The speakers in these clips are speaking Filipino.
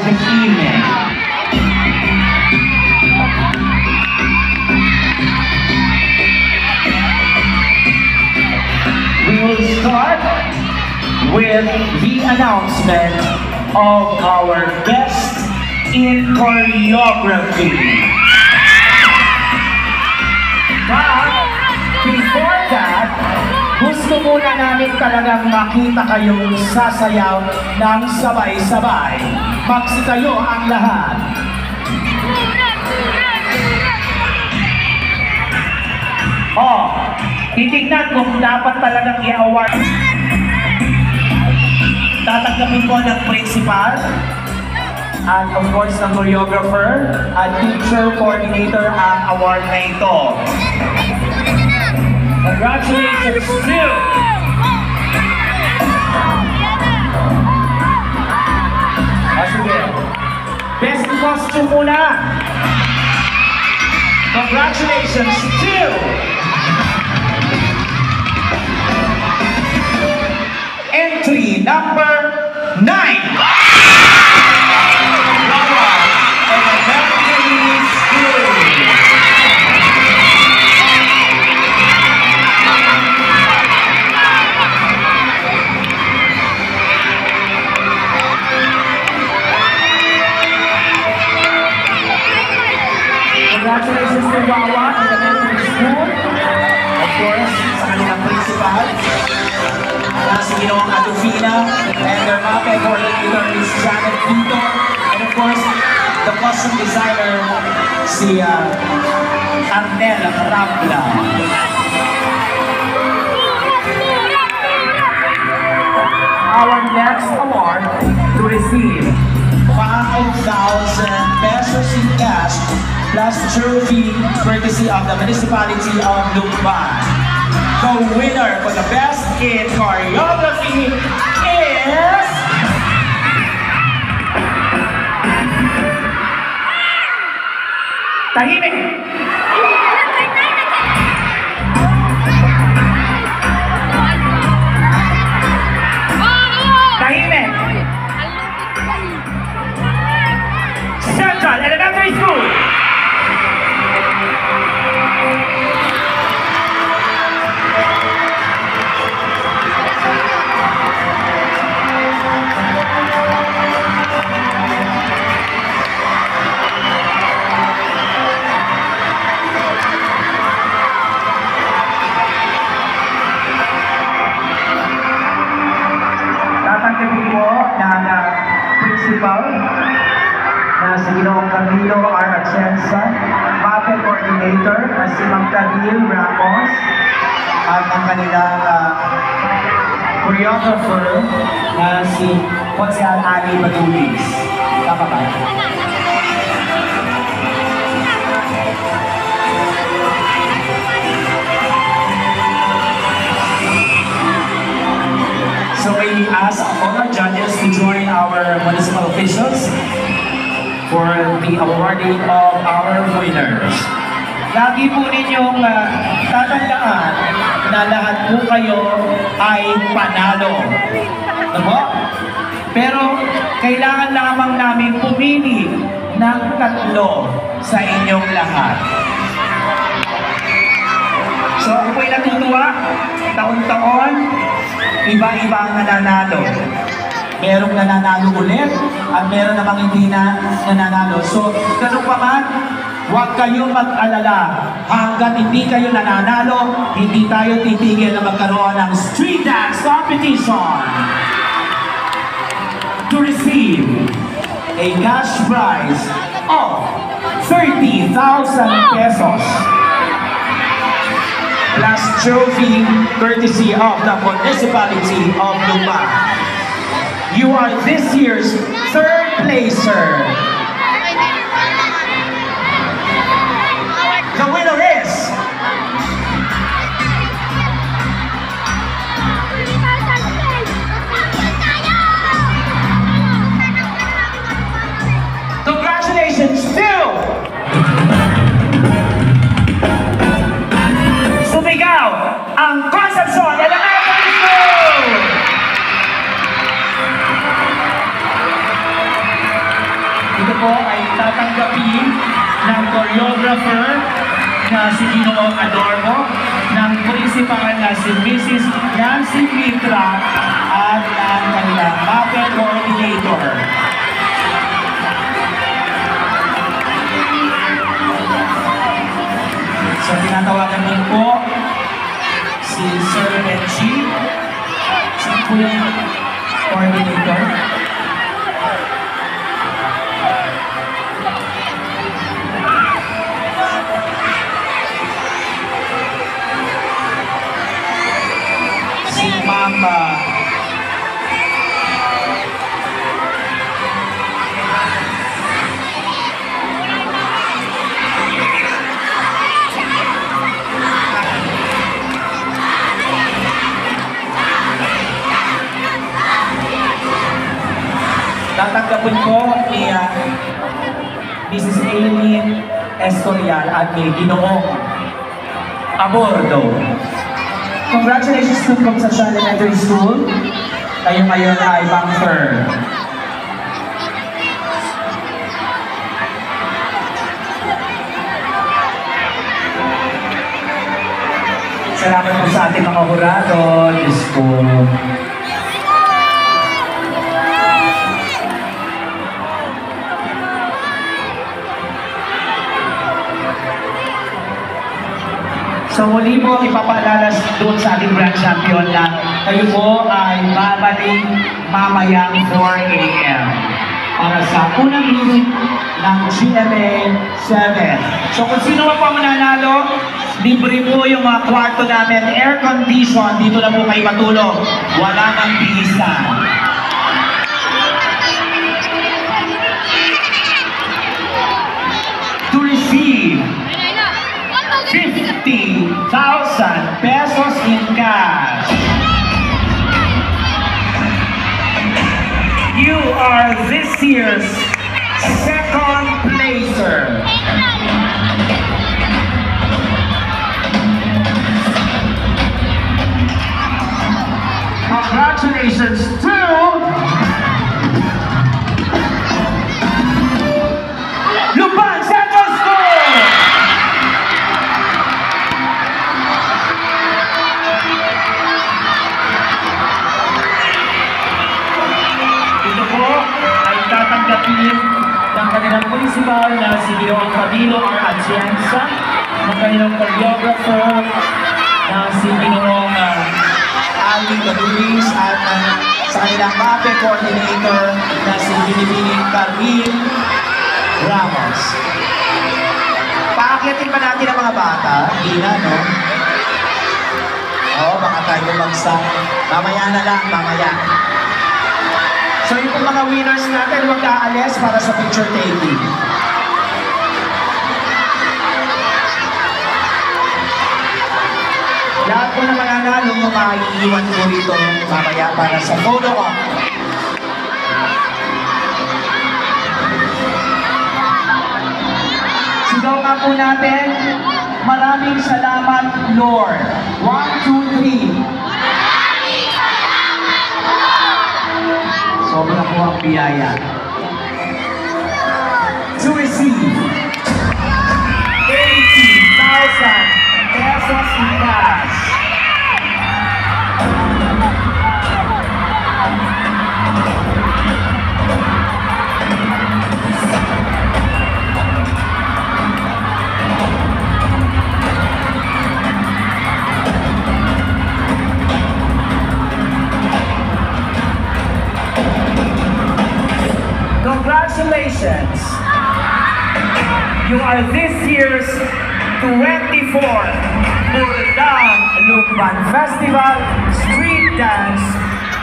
this evening. We will start with the announcement of our guest in choreography. But before that, gusto muna namin talagang makita kayong sasayaw ng sabay-sabay. Magsitayo ang lahat. Titignan kung dapat talagang i-award. Tatanggapin po ng principal and of course ng choreographer at teacher coordinator ang award na ito. Congratulations to sige. Best costume muna. Congratulations to entry number 9. Congratulations to Wawa Elementary School. Of course, sa kanilang principal, si Ginoong Adolfina, and their MAPE coordinator is Janet Vito, and of course, the costume designer, si Arnel Rambla. Our next award to receive 5,000 pesos in cash plus trophy courtesy of the municipality of Lumban. The winner for the best in choreography is Tahimik. Tahimik. Central Elementary School. Tatanggapin po ng principal na si Ginoong Camilo R. Atienza, MAPE coordinator na si Ma'am Camille Ramos, at ang kanilang choreographer na si Consial Ali Badulis. Tama ba? So may we ask all our judges to join our municipal officials for the awarding of our winners. Lagi po ninyong tatandaan na lahat po kayo ay panalo. Diba? Pero kailangan lamang namin pumili ng 3 sa inyong lahat. So ako po'y natutuwa, taon-taon, iba-iba ang nananalo. Merong nananalo ulit at meron namang hindi na nananalo. So, ganun pa man, huwag kayong mag-alala. Hanggat hindi kayo nananalo, hindi tayo titigil na magkaroon ng street dance competition to receive a cash prize of 30,000 pesos plus trophy courtesy of the municipality of Lumban. You are this year's 3rd placer. The winner is congratulations to sumigaw ang Concepcion Elementary School. Ito po ay tatanggapin ng choreographer na si Ginoong Adorno, ng principal na si Mrs. Nancy Mitra, at ang kanilang puppet coordinator. So, tinatawagan din po si Sir Benji. Saan po yung coordinator? Si Mama. Tatanggapin po ni Mrs. Aileen Escorial at ni Ginoong Abordo. Congratulations to Concepcion Elementary School. Kayo ngayon ay banker. Salamat po sa ating mga hurado. Diyos po. So muli po, ipapaalala doon sa ating grand champion na kayo po ay babalik mamayang 4 a.m. para sa unang meeting ng GMA 7. So kung sino man po mananalo, libre po yung mga kwarto namin, air condition, dito na po kayo matulog. Wala nang bihisan. To receive 50,000 pesos in cash. You are this year's second placer. Congratulations to Lupang Central School! Ito po ay tatanggapin ng kanilang principal na si Ginoong Padilo R. Atienza, ng kanilang choreographer na si Ginoong Ali Badulis, at sa kanilang puppet coordinator na si Binibining Carvin Ramos. Paakyatin pa natin ang mga bata? Hindi na, no? Oo, baka tayo bumagsak. Mamaya na lang, mamaya. So yung mga winners natin, huwag aalis para sa picture taking. Lahat po na mananalo mo maiiwan po rito mamaya para sa photo op. Sigaw nga po natin, maraming salamat Lord. 1, 2, 3. Sobra po ang biyaya. To receive 80,000 pesos in cash. Congratulations! You are this year's 24th Burdang Lukban Festival Street Dance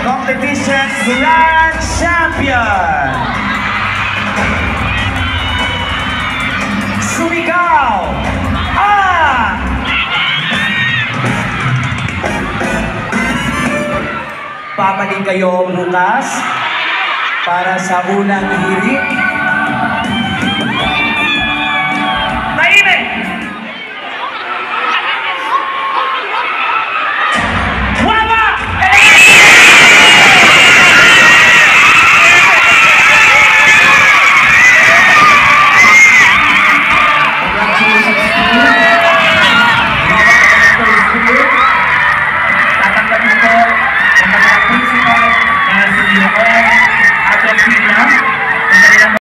Competition Grand Champion! Sumigaw! Babalik kayo bukas para sa unang hirit